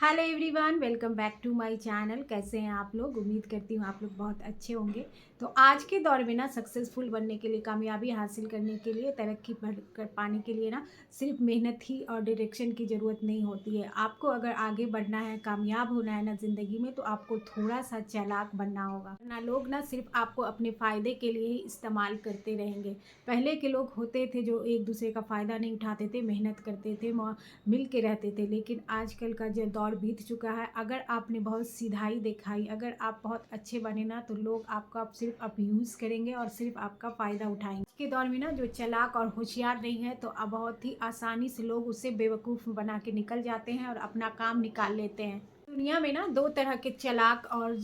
Hello everyone, welcome back to my channel. कैसे हैं आप लोग? उम्मीद करती हूँ आप लोग बहुत अच्छे होंगे। तो आज के दौर में ना सक्सेसफुल बनने के लिए, कामयाबी हासिल करने के लिए, तरक्की कर पाने के लिए ना सिर्फ मेहनत ही और डायरेक्शन की ज़रूरत नहीं होती है। आपको अगर आगे बढ़ना है, कामयाब होना है ना ज़िंदगी में, तो आपको थोड़ा सा चालाक बनना होगा। ना लोग ना सिर्फ आपको अपने फ़ायदे के लिए ही इस्तेमाल करते रहेंगे। पहले के लोग होते थे जो एक दूसरे का फ़ायदा नहीं उठाते थे, मेहनत करते थे, मिल के रहते थे। लेकिन आजकल का जो दौर बीत चुका है, अगर आपने बहुत सीधाई दिखाई, अगर आप बहुत अच्छे बने ना, तो लोग आपका सिर्फ यूज़ करेंगे और सिर्फ आपका फ़ायदा उठाएंगे। आज के दौर में ना जो चालाक और होशियार नहीं है, तो अब बहुत ही आसानी से लोग उसे बेवकूफ़ बना के निकल जाते हैं और अपना काम निकाल लेते हैं। दुनिया में ना दो तरह के चालाक और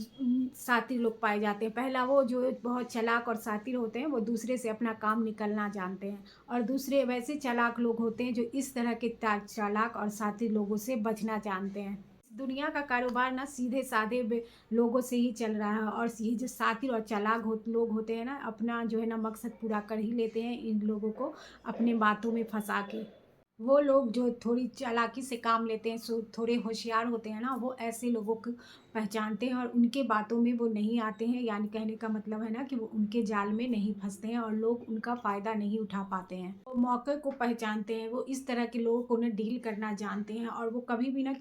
शातिर लोग पाए जाते हैं। पहला वो जो बहुत चालाक और शातिर होते हैं, वो दूसरे से अपना काम निकलना जानते हैं। और दूसरे वैसे चालाक लोग होते हैं जो इस तरह के चालाक और शातिर लोगों से बचना जानते हैं। दुनिया का कारोबार ना सीधे साधे लोगों से ही चल रहा है। और ये जो शातिर और चालाक लोग होते हैं ना, अपना जो है ना मकसद पूरा कर ही लेते हैं इन लोगों को अपने बातों में फंसा के। वो लोग जो थोड़ी चालाकी से काम लेते हैं, थोड़े होशियार होते हैं ना, वो ऐसे लोगों को पहचानते हैं और उनके बातों में वो नहीं आते हैं। यानी कहने का मतलब है ना कि वो उनके जाल में नहीं फंसते हैं और लोग उनका फ़ायदा नहीं उठा पाते हैं। वो मौके को पहचानते हैं, वो इस तरह के लोगों को ना डील करना जानते हैं और वो कभी भी ना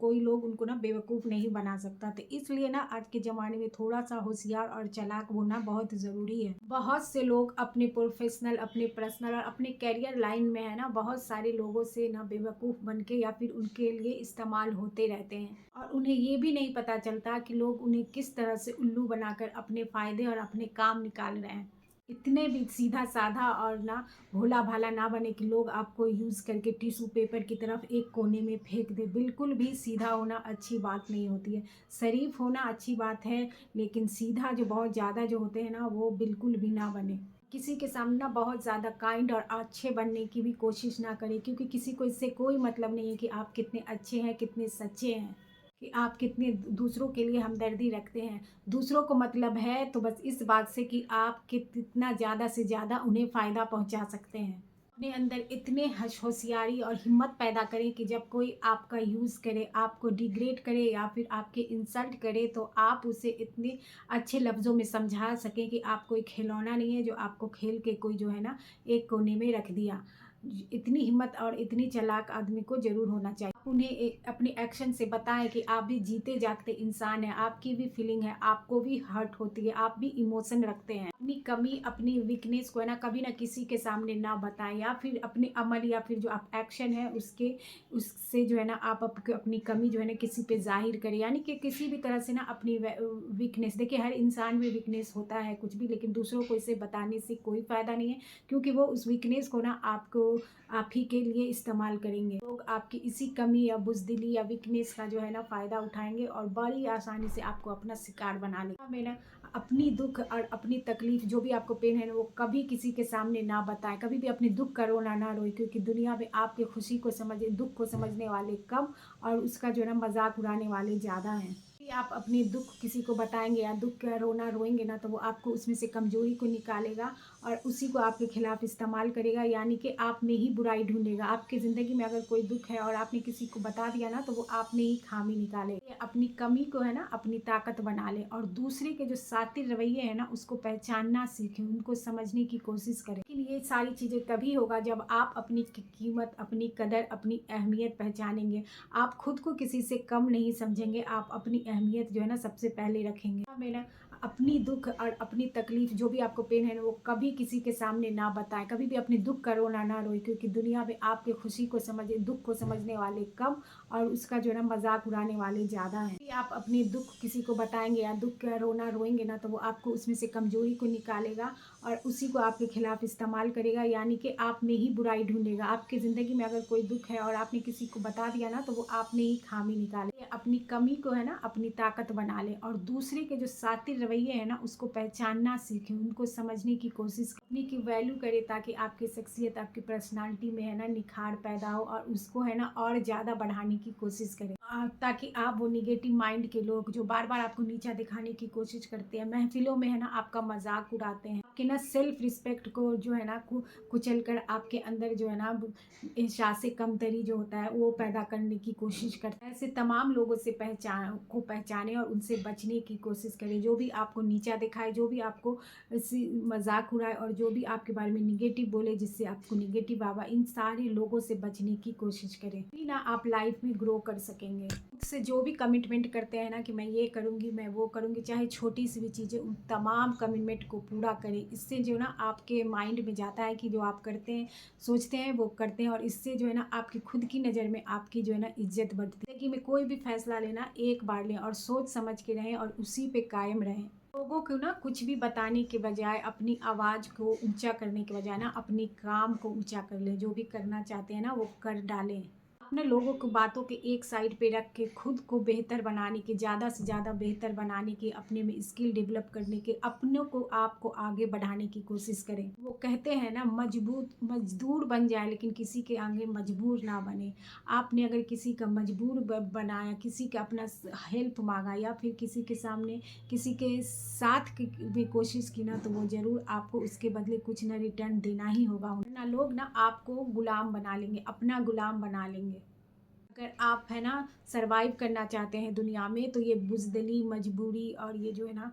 कोई लोग उनको ना बेवकूफ़ नहीं बना सकता। तो इसलिए ना आज के ज़माने में थोड़ा सा होशियार और चालाक होना बहुत ज़रूरी है। बहुत से लोग अपने प्रोफेशनल, अपने पर्सनल और अपने करियर लाइन में है ना, बहुत सारे लोगों से ना बेवकूफ़ बन के या फिर उनके लिए इस्तेमाल होते रहते हैं। और उन्हें ये भी नहीं पता चलता कि लोग उन्हें किस तरह से उल्लू बनाकर अपने फ़ायदे और अपने काम निकाल रहे हैं। इतने भी सीधा साधा और ना भोला भाला ना बने कि लोग आपको यूज़ करके टिश्यू पेपर की तरफ एक कोने में फेंक दे। बिल्कुल भी सीधा होना अच्छी बात नहीं होती है। शरीफ होना अच्छी बात है, लेकिन सीधा जो बहुत ज़्यादा जो होते हैं ना, वो बिल्कुल भी ना बने। किसी के सामने ना बहुत ज़्यादा काइंड और अच्छे बनने की भी कोशिश ना करें, क्योंकि किसी को इससे कोई मतलब नहीं है कि आप कितने अच्छे हैं, कितने सच्चे हैं, कि आप कितने दूसरों के लिए हमदर्दी रखते हैं। दूसरों को मतलब है तो बस इस बात से कि आप कितना ज़्यादा से ज़्यादा उन्हें फ़ायदा पहुंचा सकते हैं। अपने अंदर इतने होशियारी और हिम्मत पैदा करें कि जब कोई आपका यूज़ करे, आपको डिग्रेड करे या फिर आपके इंसल्ट करे, तो आप उसे इतने अच्छे लफ्ज़ों में समझा सकें कि आप कोई खिलौना नहीं है जो आपको खेल के कोई जो है ना एक कोने में रख दिया। इतनी हिम्मत और इतनी चालाक आदमी को ज़रूर होना चाहिए। आप उन्हें अपने एक्शन से बताएं कि आप भी जीते जागते इंसान हैं, आपकी भी फीलिंग है, आपको भी हर्ट होती है, आप भी इमोशन रखते हैं। अपनी कमी, अपनी वीकनेस को है ना कभी ना किसी के सामने ना बताएं, या फिर अपने अमल या फिर जो आप एक्शन है उससे जो है ना आप अपनी कमी जो है ना किसी पे जाहिर करें। यानी कि किसी भी तरह से ना अपनी वीकनेस, देखिए हर इंसान में वीकनेस होता है कुछ भी, लेकिन दूसरों को इसे बताने से कोई फ़ायदा नहीं है, क्योंकि वो उस वीकनेस को ना आप ही के लिए इस्तेमाल करेंगे। लोग आपकी इसी कमी या बुज़दिली या वीकनेस का जो है ना फ़ायदा उठाएंगे और बड़ी आसानी से आपको अपना शिकार बना लेंगे। हमें ना अपनी दुख और अपनी तकलीफ, जो भी आपको पेन है ना, वो कभी किसी के सामने ना बताएं। कभी भी अपने दुख का रोना ना रोए, क्योंकि दुनिया में आपके खुशी को दुख को समझने वाले कम और उसका जो है ना मजाक उड़ाने वाले ज़्यादा हैं। यदि आप अपनी दुख किसी को बताएंगे या दुख का रोना रोएंगे ना, तो वो आपको उसमें से कमजोरी को निकालेगा और उसी को आपके खिलाफ इस्तेमाल करेगा। यानी कि आप में ही बुराई ढूंढेगा। आपकी ज़िंदगी में अगर कोई दुख है और आपने किसी को बता दिया ना, तो वो आप में ही खामी निकाले। अपनी कमी को है ना अपनी ताकत बना ले और दूसरे के जो शातिर रवैये है ना, उसको पहचानना सीखें, उनको समझने की कोशिश करें। लेकिन ये सारी चीज़ें तभी होगा जब आप अपनी कीमत, अपनी कदर, अपनी अहमियत पहचानेंगे। आप खुद को किसी से कम नहीं समझेंगे, आप अपनी अहमियत जो है ना सबसे पहले रखेंगे। हमें ना अपनी दुख और अपनी तकलीफ, जो भी आपको पेन है ना, वो कभी किसी के सामने ना बताएं। कभी भी अपने दुख का रोना ना रोए, क्योंकि दुनिया में आपके दुख को समझने वाले कम और उसका जो है ना मजाक उड़ाने वाले ज़्यादा हैं। यदि आप अपने दुख किसी को बताएंगे या दुख का रोना रोएंगे ना, तो वो आपको उसमें से कमजोरी को निकालेगा और उसी को आपके खिलाफ इस्तेमाल करेगा। यानी कि आप में ही बुराई ढूंढेगा। आपकी ज़िंदगी में अगर कोई दुख है और आपने किसी को बता दिया ना, तो वो आप में ही खामी निकाले। अपनी कमी को है ना अपनी ताकत बना ले और दूसरे के जो शातिर रवैये है ना उसको पहचानना सीखें, उनको समझने की कोशिश करें, अपनी की वैल्यू करें, ताकि आपकी शख्सियत, आपकी पर्सनालिटी में है ना निखार पैदा हो और उसको है ना और ज़्यादा बढ़ाने की कोशिश करें। ताकि आप वो निगेटिव माइंड के लोग जो बार बार आपको नीचा दिखाने की कोशिश करते हैं, महफिलों में है ना आपका मजाक उड़ाते हैं, आपके ना सेल्फ रिस्पेक्ट को जो है ना कुचल कर आपके अंदर जो है ना एहसास कमतरी जो होता है वो पैदा करने की कोशिश करते हैं, ऐसे तमाम लोगों से पहचाने और उनसे बचने की कोशिश करें। जो भी आपको नीचा दिखाए, जो भी आपको मजाक उड़ाए और जो भी आपके बारे में निगेटिव बोले जिससे आपको निगेटिव आवा, इन सारे लोगों से बचने की कोशिश करें, तभी ना आप लाइफ में ग्रो कर सकेंगे। उससे जो भी कमिटमेंट करते हैं ना कि मैं ये करूँगी, मैं वो करूँगी, चाहे छोटी सी भी चीज़ें, उन तमाम कमिटमेंट को पूरा करें। इससे जो ना आपके माइंड में जाता है कि जो आप करते हैं, सोचते हैं, वो करते हैं, और इससे जो है ना आपकी खुद की नज़र में आपकी जो है ना इज्जत बढ़ती है। कि में कोई भी फैसला लेना एक बार लें और सोच समझ के रहें और उसी पे कायम रहें। लोगों को ना कुछ भी बताने के बजाय, अपनी आवाज़ को ऊंचा करने के बजाय ना अपनी काम को ऊंचा कर लें। जो भी करना चाहते हैं ना वो कर डालें। अपने लोगों को बातों के एक साइड पे रख के खुद को बेहतर बनाने की, ज़्यादा से ज़्यादा बेहतर बनाने की, अपने में स्किल डेवलप करने के, अपनों को आपको आगे बढ़ाने की कोशिश करें। वो कहते हैं ना मजदूर बन जाए लेकिन किसी के आगे मजबूर ना बने। आपने अगर किसी का मजबूर बनाया, किसी का अपना हेल्प मांगा या फिर किसी के सामने किसी के साथ की भी कोशिश की ना, तो वो ज़रूर आपको उसके बदले कुछ ना रिटर्न देना ही होगा। ना लोग ना आपको गुलाम बना लेंगे, अपना गुलाम बना लेंगे। अगर आप है ना सरवाइव करना चाहते हैं दुनिया में, तो ये बुज़दिली, मजबूरी और ये जो है ना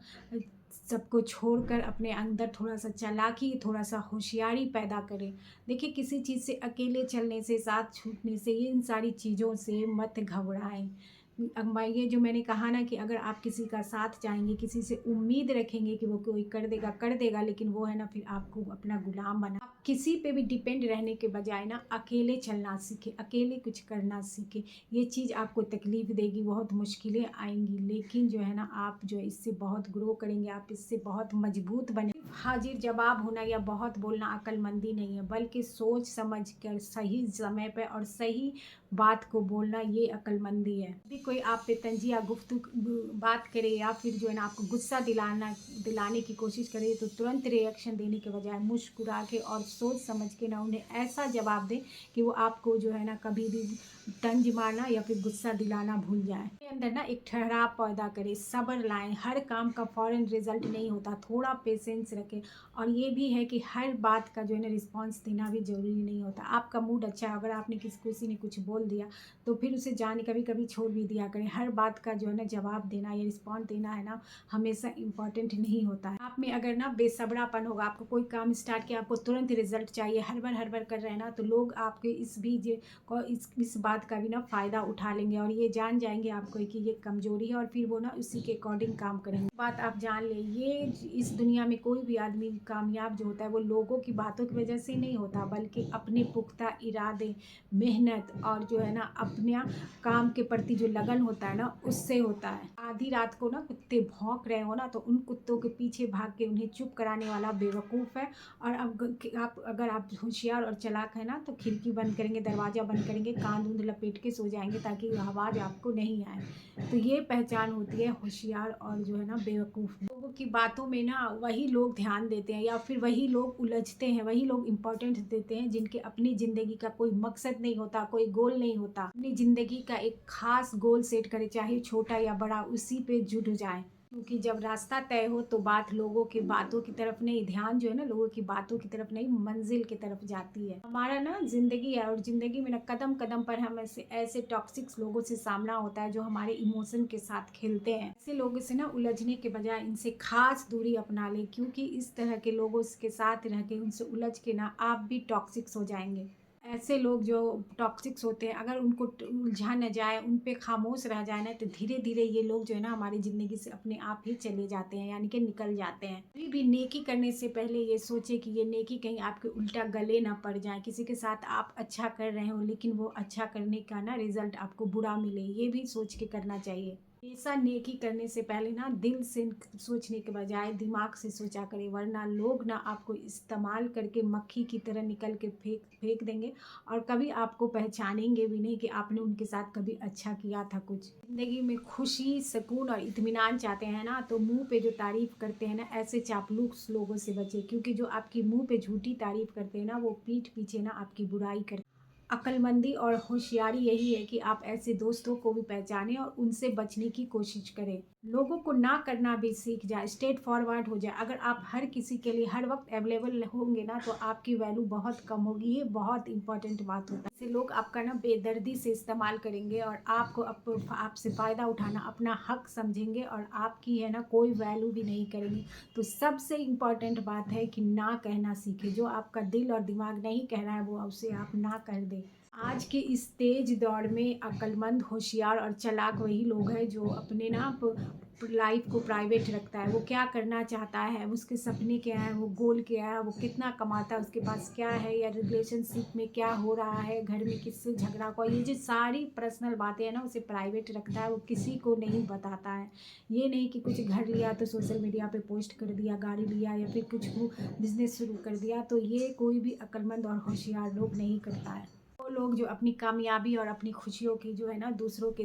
सबको छोड़कर अपने अंदर थोड़ा सा चालाकी, थोड़ा सा होशियारी पैदा करें। देखिए, किसी चीज़ से अकेले चलने से, साथ छूटने से, ये इन सारी चीज़ों से मत घबराएं। अब ये जो मैंने कहा ना कि अगर आप किसी का साथ चाहेंगे, किसी से उम्मीद रखेंगे कि वो कोई कर देगा, लेकिन वो है ना फिर आपको अपना गुलाम बना। आप किसी पे भी डिपेंड रहने के बजाय ना अकेले चलना सीखें, अकेले कुछ करना सीखें। ये चीज़ आपको तकलीफ देगी, बहुत मुश्किलें आएंगी, लेकिन जो है ना आप जो है इससे बहुत ग्रो करेंगे, आप इससे बहुत मजबूत बने। हाजिर जवाब होना या बहुत बोलना अक्लमंदी नहीं है, बल्कि सोच समझ कर सही समय पे और सही बात को बोलना ये अक्लमंदी है। भी कोई आप पे तंजिया गुफ्तगू बात करे या फिर जो है ना आपको गुस्सा दिलाने की कोशिश करे, तो तुरंत रिएक्शन देने के बजाय मुस्कुरा के और सोच समझ के ना उन्हें ऐसा जवाब दें कि वो आपको जो है ना कभी भी तंज मारना या फिर गुस्सा दिलाना भूल जाए। अपने अंदर ना एक ठहराव पैदा करें, सब्र लाएं। हर काम का फौरन रिजल्ट नहीं होता, थोड़ा पेशेंस रखें। और ये भी है कि हर बात का जो है ना रिस्पॉन्स देना भी ज़रूरी नहीं होता। आपका मूड अच्छा है, अगर आपने किसी ने कुछ बोल दिया तो फिर उसे जाने कभी कभी छोड़ भी दिया करें। हर बात का जो है ना जवाब देना या रिस्पॉन्स देना है ना हमेशा इम्पॉर्टेंट नहीं होता है। आप में अगर ना बेसब्रापन होगा, आपको कोई काम स्टार्ट किया, आपको तुरंत रिजल्ट चाहिए, हर बार कर रहे हैं ना, तो लोग आपके इस बात का भी ना फ़ायदा उठा लेंगे और ये जान जाएंगे आपको कि ये कमजोरी है, और फिर वो ना उसी के अकॉर्डिंग काम करेंगे। बात आप जान ले, ये इस दुनिया में कोई भी आदमी कामयाब जो होता है वो लोगों की बातों की वजह से नहीं होता, बल्कि अपने पुख्ता इरादे, मेहनत और जो है ना अपने काम के प्रति जो लगन होता है ना उससे होता है। आधी रात को ना कुत्ते भौंक रहे हो ना, तो उन कुत्तों के पीछे भाग के उन्हें चुप कराने वाला बेवकूफ़ है। और अब अगर आप होशियार और चालाक है ना, तो खिड़की बंद करेंगे, दरवाज़ा बंद करेंगे, कान ऊँध लपेट के सो जाएंगे ताकि आवाज़ आपको नहीं आए। तो ये पहचान होती है होशियार और जो है ना बेवकूफ़। लोगों की बातों में ना वही लोग ध्यान देते हैं या फिर वही लोग उलझते हैं, वही लोग इम्पोर्टेंस देते हैं जिनके अपनी ज़िंदगी का कोई मकसद नहीं होता, कोई गोल नहीं होता। अपनी ज़िंदगी का एक खास गोल सेट करे, चाहे छोटा या बड़ा, उसी पे जुट जाए। क्योंकि जब रास्ता तय हो तो बात लोगों की बातों की तरफ नहीं, ध्यान जो है ना लोगों की बातों की तरफ नहीं, मंजिल की तरफ जाती है। हमारा ना जिंदगी है और जिंदगी में ना कदम कदम पर हम ऐसे टॉक्सिक लोगों से सामना होता है जो हमारे इमोशन के साथ खेलते हैं। ऐसे लोगों से ना उलझने के बजाय इनसे खास दूरी अपना लें, क्योंकि इस तरह के लोगों के साथ रह के उनसे उलझ के ना आप भी टॉक्सिक्स हो जाएंगे। ऐसे लोग जो टॉक्सिक्स होते हैं, अगर उनको उलझा न जाए, उन पे खामोश रह जाए ना, तो धीरे धीरे ये लोग जो है ना हमारी ज़िंदगी से अपने आप ही चले जाते हैं, यानी कि निकल जाते हैं। कभी भी नेकी करने से पहले ये सोचे कि ये नेकी कहीं आपके उल्टा गले ना पड़ जाए। किसी के साथ आप अच्छा कर रहे हो लेकिन वो अच्छा करने का ना रिजल्ट आपको बुरा मिले, ये भी सोच के करना चाहिए। हमेशा नेकी करने से पहले ना दिल से सोचने के बजाय दिमाग से सोचा करें, वरना लोग ना आपको इस्तेमाल करके मक्खी की तरह निकल के फेंक फेंक देंगे और कभी आपको पहचानेंगे भी नहीं कि आपने उनके साथ कभी अच्छा किया था। कुछ ज़िंदगी में खुशी, सुकून और इत्मीनान चाहते हैं ना, तो मुंह पे जो तारीफ़ करते हैं ना, ऐसे चापलूस लोगों से बचें, क्योंकि जो आपकी मुंह पे झूठी तारीफ़ करते हैं ना, वो पीठ पीछे ना आपकी बुराई करते हैं। अक्लमंदी और होशियारी यही है कि आप ऐसे दोस्तों को भी पहचानें और उनसे बचने की कोशिश करें। लोगों को ना करना भी सीख जाए, स्ट्रेट फॉरवर्ड हो जाए। अगर आप हर किसी के लिए हर वक्त अवेलेबल होंगे ना, तो आपकी वैल्यू बहुत कम होगी। ये बहुत इंपॉर्टेंट बात होता है। इससे लोग आपका ना बेदर्दी से इस्तेमाल करेंगे और आपको आपसे फ़ायदा उठाना अपना हक समझेंगे और आपकी है ना कोई वैल्यू भी नहीं करेंगे। तो सबसे इम्पॉर्टेंट बात है कि ना कहना सीखें। जो आपका दिल और दिमाग नहीं कह रहा है, वो उसे आप ना कर दें। आज के इस तेज दौर में अक्लमंद, होशियार और चालाक वही लोग हैं जो अपने ना लाइफ को प्राइवेट रखता है। वो क्या करना चाहता है, उसके सपने क्या है, वो गोल क्या है, वो कितना कमाता है, उसके पास क्या है, या रिलेशनशिप में क्या हो रहा है, घर में किससे झगड़ा हुआ, ये जो सारी पर्सनल बातें हैं ना, उसे प्राइवेट रखता है। वो किसी को नहीं बताता है। ये नहीं कि कुछ घर लिया तो सोशल मीडिया पे पोस्ट कर दिया, गाड़ी लिया या फिर कुछ बिजनेस शुरू कर दिया, तो ये कोई भी अक्लमंद और होशियार लोग नहीं करता है। वो लोग जो अपनी कामयाबी और अपनी खुशियों की जो है ना दूसरों के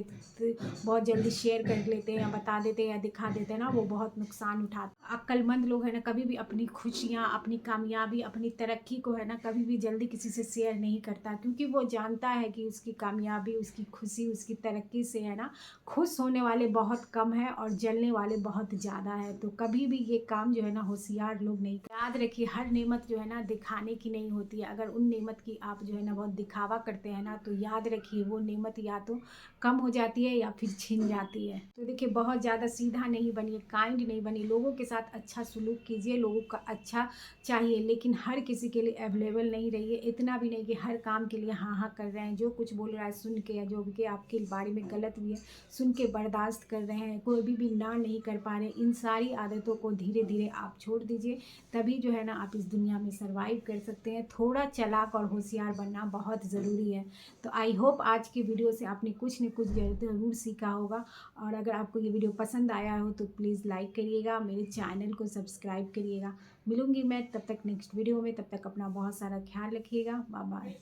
बहुत जल्दी शेयर कर लेते हैं या बता देते हैं या दिखा देते हैं ना, वो बहुत नुकसान उठाते हैं। अक्लमंद लोग है ना कभी भी अपनी खुशियाँ, अपनी कामयाबी, अपनी तरक्की को है ना कभी भी जल्दी किसी से शेयर नहीं करता, क्योंकि वो जानता है कि उसकी कामयाबी, उसकी खुशी, उसकी तरक्की से है ना खुश होने वाले बहुत कम है और जलने वाले बहुत ज़्यादा है। तो कभी भी ये काम जो है ना होशियार लोग नहीं। याद रखिए, हर नेमत जो है ना दिखाने की नहीं होती है। अगर उन नेमत की आप जो है ना बहुत दिखावा करते हैं ना, तो याद रखिए वो नेमत या तो कम हो जाती है या फिर छिन जाती है। तो देखिए, बहुत ज़्यादा सीधा नहीं बनिए, काइंड नहीं बनिए, लोगों के साथ अच्छा सलूक कीजिए, लोगों का अच्छा चाहिए, लेकिन हर किसी के लिए अवेलेबल नहीं रहिए। इतना भी नहीं कि हर काम के लिए हाँ हाँ कर रहे हैं, जो कुछ बोल रहा है सुन के या जो भी आपके बारे में गलत भी है सुन के बर्दाश्त कर रहे हैं, कोई भी ना नहीं कर पा रहे। इन सारी आदतों को धीरे धीरे आप छोड़ दीजिए, तभी जो है ना आप इस दुनिया में सर्वाइव कर सकते हैं। थोड़ा चालाक और होशियार बनना बहुत ज़रूरी है। तो आई होप आज की वीडियो से आपने कुछ न कुछ ज़रूर सीखा होगा। और अगर आपको ये वीडियो पसंद आया हो तो प्लीज़ लाइक करिएगा, मेरे चैनल को सब्सक्राइब करिएगा। मिलूंगी मैं तब तक नेक्स्ट वीडियो में, तब तक अपना बहुत सारा ख्याल रखिएगा। Bye bye.